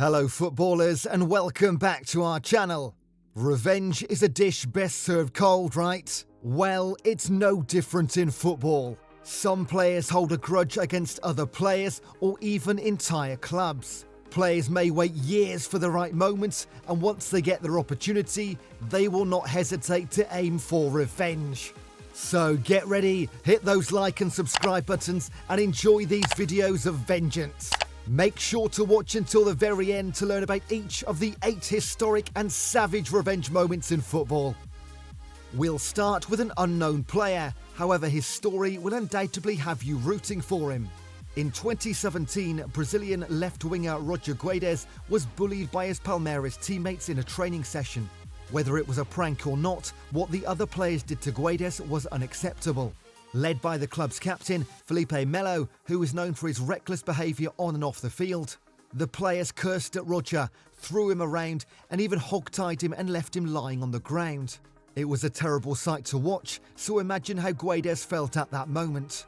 Hello footballers and welcome back to our channel. Revenge is a dish best served cold, right? Well, it's no different in football. Some players hold a grudge against other players or even entire clubs. Players may wait years for the right moment, and once they get their opportunity, they will not hesitate to aim for revenge. So get ready, hit those like and subscribe buttons and enjoy these videos of vengeance. Make sure to watch until the very end to learn about each of the 8 historic and savage revenge moments in football. We'll start with an unknown player, however his story will undoubtedly have you rooting for him. In 2017, Brazilian left-winger Roger Guedes was bullied by his Palmeiras teammates in a training session. Whether it was a prank or not, what the other players did to Guedes was unacceptable. Led by the club's captain, Felipe Melo, who is known for his reckless behaviour on and off the field, the players cursed at Roger, threw him around and even hog-tied him and left him lying on the ground. It was a terrible sight to watch, so imagine how Guedes felt at that moment.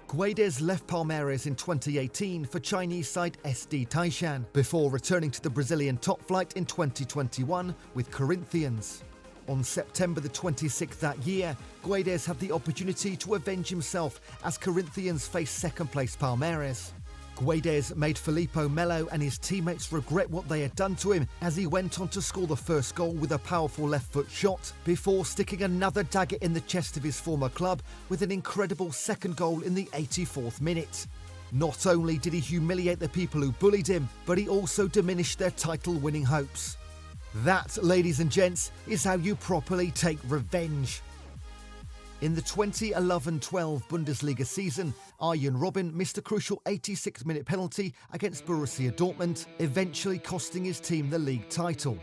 Guedes left Palmeiras in 2018 for Chinese side SD Taishan, before returning to the Brazilian top flight in 2021 with Corinthians. On September the 26th that year, Guedes had the opportunity to avenge himself as Corinthians faced second-place Palmeiras. Guedes made Felipe Melo and his teammates regret what they had done to him as he went on to score the first goal with a powerful left-foot shot before sticking another dagger in the chest of his former club with an incredible second goal in the 84th minute. Not only did he humiliate the people who bullied him, but he also diminished their title-winning hopes. That, ladies and gents, is how you properly take revenge. In the 2011-12 Bundesliga season, Arjen Robben missed a crucial 86-minute penalty against Borussia Dortmund, eventually costing his team the league title.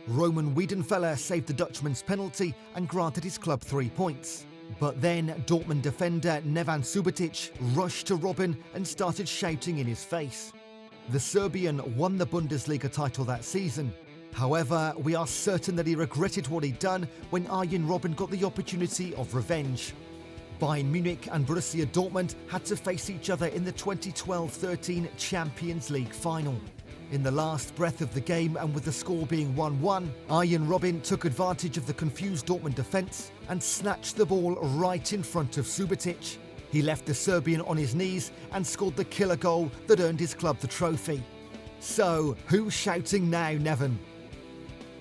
Roman Wiedenfeller saved the Dutchman's penalty and granted his club 3 points. But then Dortmund defender Nevan Subotic rushed to Robben and started shouting in his face. The Serbian won the Bundesliga title that season. However, we are certain that he regretted what he'd done when Arjen Robben got the opportunity of revenge. Bayern Munich and Borussia Dortmund had to face each other in the 2012-13 Champions League final. In the last breath of the game and with the score being 1-1, Arjen Robben took advantage of the confused Dortmund defence and snatched the ball right in front of Subotic. He left the Serbian on his knees and scored the killer goal that earned his club the trophy. So, who's shouting now, Nevan?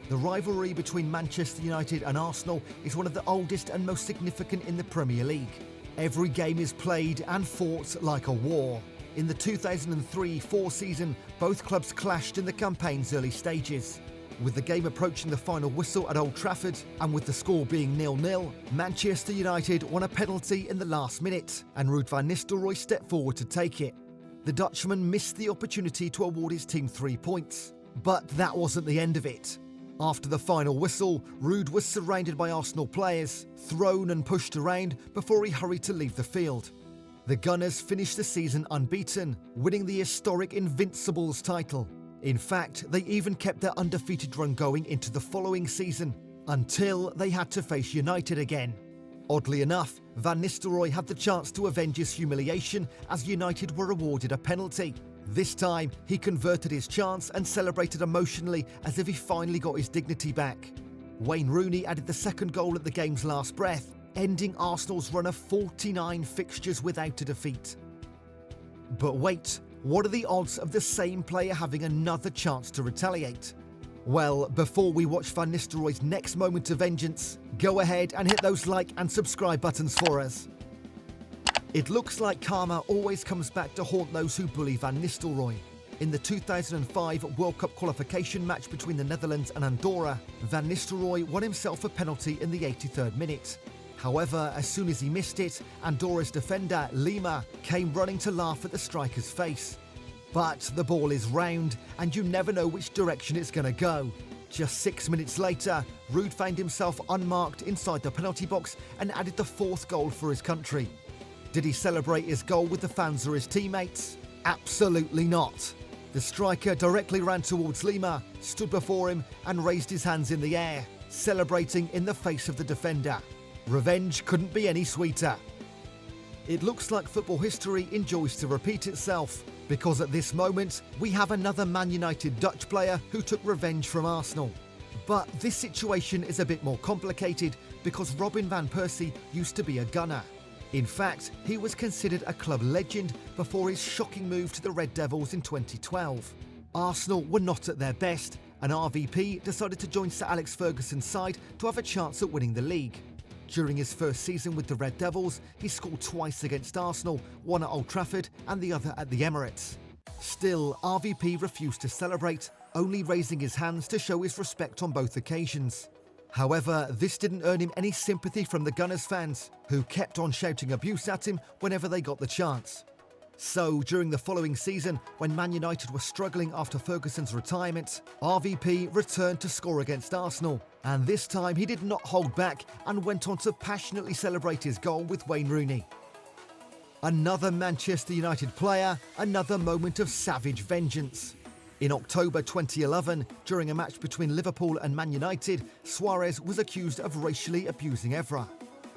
The rivalry between Manchester United and Arsenal is one of the oldest and most significant in the Premier League. Every game is played and fought like a war. In the 2003-04 season, both clubs clashed in the campaign's early stages. With the game approaching the final whistle at Old Trafford, and with the score being 0-0, Manchester United won a penalty in the last minute, and Ruud van Nistelrooy stepped forward to take it. The Dutchman missed the opportunity to award his team 3 points. But that wasn't the end of it. After the final whistle, Ruud was surrounded by Arsenal players, thrown and pushed around before he hurried to leave the field. The Gunners finished the season unbeaten, winning the historic Invincibles title. In fact, they even kept their undefeated run going into the following season, until they had to face United again. Oddly enough, Van Nistelrooy had the chance to avenge his humiliation as United were awarded a penalty. This time, he converted his chance and celebrated emotionally as if he finally got his dignity back. Wayne Rooney added the second goal at the game's last breath, ending Arsenal's run of 49 fixtures without a defeat. But wait, what are the odds of the same player having another chance to retaliate? Well, before we watch Van Nistelrooy's next moment of vengeance, go ahead and hit those like and subscribe buttons for us. It looks like karma always comes back to haunt those who bully Van Nistelrooy. In the 2005 World Cup qualification match between the Netherlands and Andorra, Van Nistelrooy won himself a penalty in the 83rd minute. However, as soon as he missed it, Andorra's defender, Lima, came running to laugh at the striker's face. But the ball is round, and you never know which direction it's going to go. Just 6 minutes later, Ruud found himself unmarked inside the penalty box and added the 4th goal for his country. Did he celebrate his goal with the fans or his teammates? Absolutely not. The striker directly ran towards Lima, stood before him and raised his hands in the air, celebrating in the face of the defender. Revenge couldn't be any sweeter. It looks like football history enjoys to repeat itself, because at this moment we have another Man United Dutch player who took revenge from Arsenal. But this situation is a bit more complicated because Robben van Persie used to be a gunner. In fact, he was considered a club legend before his shocking move to the Red Devils in 2012. Arsenal were not at their best, and RVP decided to join Sir Alex Ferguson's side to have a chance at winning the league. During his first season with the Red Devils, he scored twice against Arsenal, one at Old Trafford and the other at the Emirates. Still, RVP refused to celebrate, only raising his hands to show his respect on both occasions. However, this didn't earn him any sympathy from the Gunners fans, who kept on shouting abuse at him whenever they got the chance. So, during the following season, when Man United were struggling after Ferguson's retirement, RVP returned to score against Arsenal, and this time he did not hold back and went on to passionately celebrate his goal with Wayne Rooney. Another Manchester United player, another moment of savage vengeance. In October 2011, during a match between Liverpool and Man United, Suarez was accused of racially abusing Evra.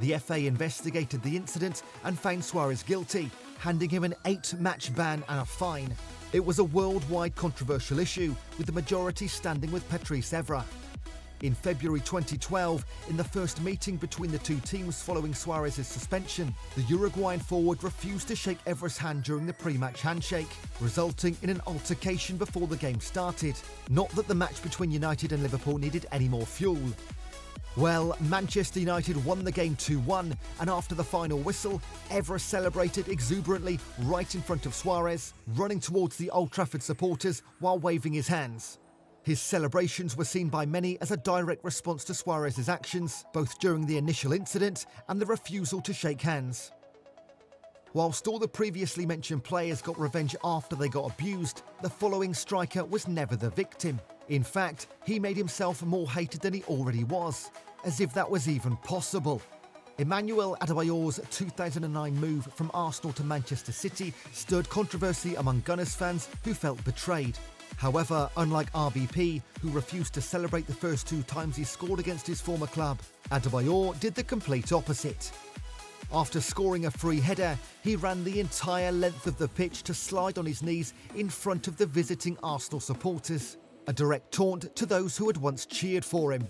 The FA investigated the incident and found Suarez guilty, handing him an 8-match ban and a fine. It was a worldwide controversial issue, with the majority standing with Patrice Evra. In February 2012, in the first meeting between the two teams following Suarez's suspension, the Uruguayan forward refused to shake Evra's hand during the pre-match handshake, resulting in an altercation before the game started. Not that the match between United and Liverpool needed any more fuel. Well, Manchester United won the game 2-1, and after the final whistle, Evra celebrated exuberantly right in front of Suarez, running towards the Old Trafford supporters while waving his hands. His celebrations were seen by many as a direct response to Suarez's actions, both during the initial incident and the refusal to shake hands. Whilst all the previously mentioned players got revenge after they got abused, the following striker was never the victim. In fact, he made himself more hated than he already was, as if that was even possible. Emmanuel Adebayor's 2009 move from Arsenal to Manchester City stirred controversy among Gunners fans who felt betrayed. However, unlike RVP, who refused to celebrate the first 2 times he scored against his former club, Adebayor did the complete opposite. After scoring a free header, he ran the entire length of the pitch to slide on his knees in front of the visiting Arsenal supporters, a direct taunt to those who had once cheered for him.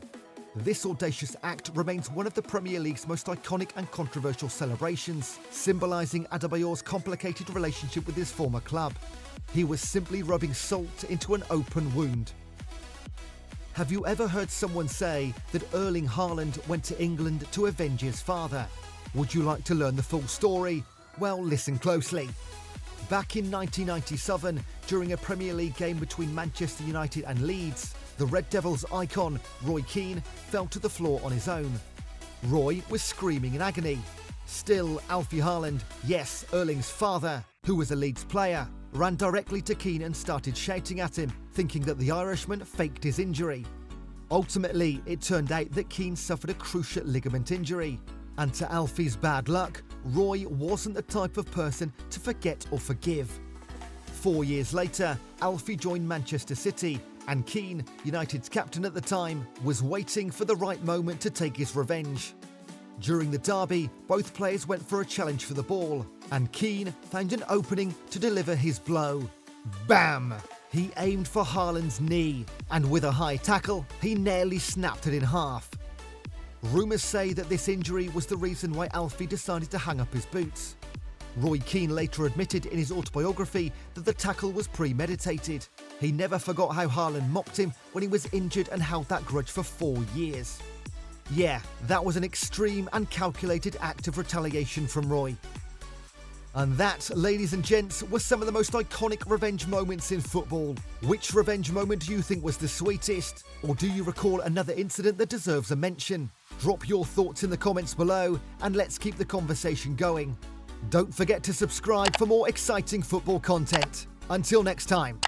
This audacious act remains one of the Premier League's most iconic and controversial celebrations, symbolising Adebayor's complicated relationship with his former club. He was simply rubbing salt into an open wound. Have you ever heard someone say that Erling Haaland went to England to avenge his father? Would you like to learn the full story? Well, listen closely. Back in 1997, during a Premier League game between Manchester United and Leeds, the Red Devils icon, Roy Keane, fell to the floor on his own. Roy was screaming in agony. Still, Alfie Haaland, yes, Erling's father, who was a Leeds player, ran directly to Keane and started shouting at him, thinking that the Irishman faked his injury. Ultimately, it turned out that Keane suffered a cruciate ligament injury. And to Alfie's bad luck, Roy wasn't the type of person to forget or forgive. 4 years later, Alfie joined Manchester City, and Keane, United's captain at the time, was waiting for the right moment to take his revenge. During the derby, both players went for a challenge for the ball, and Keane found an opening to deliver his blow. Bam! He aimed for Haaland's knee, and with a high tackle, he nearly snapped it in half. Rumours say that this injury was the reason why Alfie decided to hang up his boots. Roy Keane later admitted in his autobiography that the tackle was premeditated. He never forgot how Haaland mocked him when he was injured and held that grudge for 4 years. Yeah, that was an extreme and calculated act of retaliation from Roy. And that, ladies and gents, was some of the most iconic revenge moments in football. Which revenge moment do you think was the sweetest? Or do you recall another incident that deserves a mention? Drop your thoughts in the comments below, and let's keep the conversation going. Don't forget to subscribe for more exciting football content. Until next time.